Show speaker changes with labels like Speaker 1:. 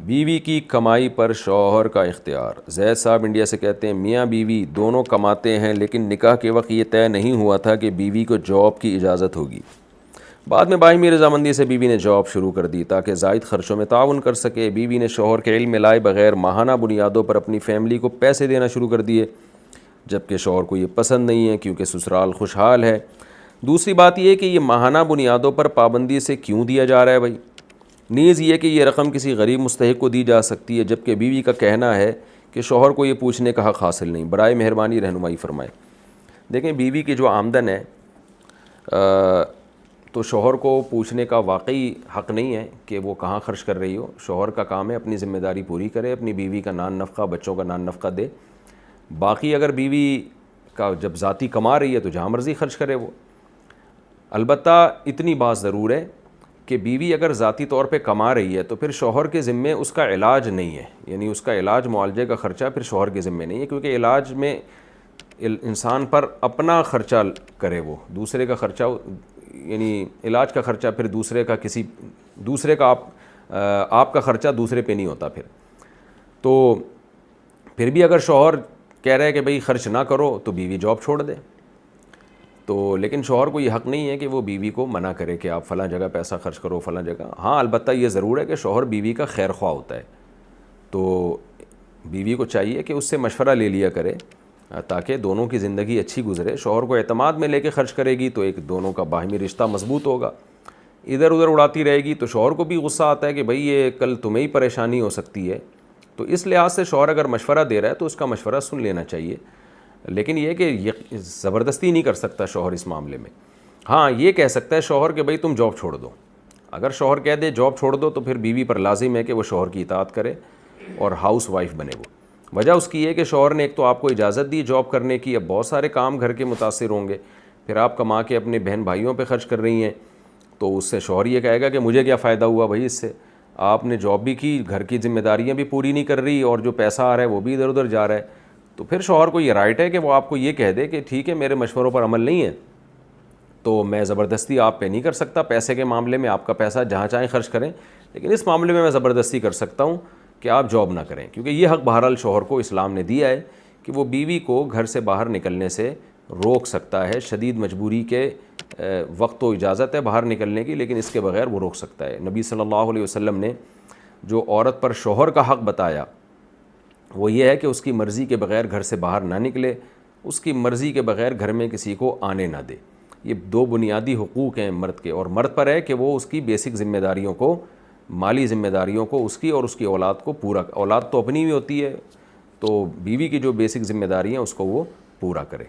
Speaker 1: بیوی کی کمائی پر شوہر کا اختیار۔ زید صاحب انڈیا سے کہتے ہیں میاں بیوی دونوں کماتے ہیں لیکن نکاح کے وقت یہ طے نہیں ہوا تھا کہ بیوی کو جاب کی اجازت ہوگی۔ بعد میں باہمی رضامندی سے بیوی نے جاب شروع کر دی تاکہ زائد خرچوں میں تعاون کر سکے۔ بیوی نے شوہر کے علم میں لائے بغیر ماہانہ بنیادوں پر اپنی فیملی کو پیسے دینا شروع کر دیے، جبکہ شوہر کو یہ پسند نہیں ہے کیونکہ سسرال خوشحال ہے۔ دوسری بات یہ کہ یہ ماہانہ بنیادوں پر پابندی سے کیوں دیا جا رہا ہے بھائی؟ نیز یہ کہ یہ رقم کسی غریب مستحق کو دی جا سکتی ہے، جبکہ بیوی کا کہنا ہے کہ شوہر کو یہ پوچھنے کا حق حاصل نہیں۔ برائے مہربانی رہنمائی فرمائیں۔ دیکھیں بیوی کی جو آمدن ہے تو شوہر کو پوچھنے کا واقعی حق نہیں ہے کہ وہ کہاں خرچ کر رہی ہو۔ شوہر کا کام ہے اپنی ذمہ داری پوری کرے، اپنی بیوی کا نان نفقہ، بچوں کا نان نفقہ دے۔ باقی اگر بیوی کا جب ذاتی کما رہی ہے تو جہاں مرضی خرچ کرے وہ۔ البتہ اتنی بات ضرور ہے کہ بیوی اگر ذاتی طور پہ کما رہی ہے تو پھر شوہر کے ذمے اس کا علاج نہیں ہے، یعنی اس کا علاج معالجے کا خرچہ پھر شوہر کے ذمے نہیں ہے، کیونکہ علاج میں انسان پر اپنا خرچہ کرے، وہ دوسرے کا خرچہ، یعنی علاج کا خرچہ پھر دوسرے کا آپ کا خرچہ دوسرے پہ نہیں ہوتا پھر۔ تو پھر بھی اگر شوہر کہہ رہے ہیں کہ بھئی خرچ نہ کرو تو بیوی جاب چھوڑ دے، تو لیکن شوہر کو یہ حق نہیں ہے کہ وہ بیوی کو منع کرے کہ آپ فلاں جگہ پیسہ خرچ کرو فلاں جگہ۔ ہاں البتہ یہ ضرور ہے کہ شوہر بیوی کا خیر خواہ ہوتا ہے، تو بیوی کو چاہیے کہ اس سے مشورہ لے لیا کرے تاکہ دونوں کی زندگی اچھی گزرے۔ شوہر کو اعتماد میں لے کے خرچ کرے گی تو ایک دونوں کا باہمی رشتہ مضبوط ہوگا۔ ادھر ادھر اڑاتی رہے گی تو شوہر کو بھی غصہ آتا ہے کہ بھئی یہ کل تمہیں ہی پریشانی ہو سکتی ہے۔ تو اس لحاظ سے شوہر اگر مشورہ دے رہا ہے تو اس کا مشورہ سن لینا چاہیے، لیکن یہ کہ زبردستی نہیں کر سکتا شوہر اس معاملے میں۔ ہاں یہ کہہ سکتا ہے شوہر کہ بھئی تم جاب چھوڑ دو۔ اگر شوہر کہہ دے جاب چھوڑ دو تو پھر بیوی پر لازم ہے کہ وہ شوہر کی اطاعت کرے اور ہاؤس وائف بنے وہ۔ وجہ اس کی یہ کہ شوہر نے ایک تو آپ کو اجازت دی جاب کرنے کی، اب بہت سارے کام گھر کے متاثر ہوں گے، پھر آپ کما کے اپنے بہن بھائیوں پہ خرچ کر رہی ہیں، تو اس سے شوہر یہ کہے گا کہ مجھے کیا فائدہ ہوا بھائی اس سے، آپ نے جاب بھی کی، گھر کی ذمہ داریاں بھی پوری نہیں کر رہی اور جو پیسہ آ رہا ہے وہ بھی ادھر ادھر جا رہا ہے۔ تو پھر شوہر کو یہ رائٹ ہے کہ وہ آپ کو یہ کہہ دے کہ ٹھیک ہے میرے مشوروں پر عمل نہیں ہے تو میں زبردستی آپ پہ نہیں کر سکتا، پیسے کے معاملے میں آپ کا پیسہ جہاں چاہیں خرچ کریں، لیکن اس معاملے میں زبردستی کر سکتا ہوں کہ آپ جاب نہ کریں، کیونکہ یہ حق بہرحال شوہر کو اسلام نے دیا ہے کہ وہ بیوی کو گھر سے باہر نکلنے سے روک سکتا ہے۔ شدید مجبوری کے وقت تو اجازت ہے باہر نکلنے کی، لیکن اس کے بغیر وہ روک سکتا ہے۔ نبی صلی اللہ علیہ وسلم نے جو عورت پر شوہر کا حق بتایا وہ یہ ہے کہ اس کی مرضی کے بغیر گھر سے باہر نہ نکلے، اس کی مرضی کے بغیر گھر میں کسی کو آنے نہ دے۔ یہ دو بنیادی حقوق ہیں مرد کے، اور مرد پر ہے کہ وہ اس کی بیسک ذمہ داریوں کو، مالی ذمہ داریوں کو، اس کی اور اس کی اولاد کو پورا، اولاد تو اپنی بھی ہوتی ہے، تو بیوی کی جو بیسک ذمہ داری ہیں اس کو وہ پورا کرے۔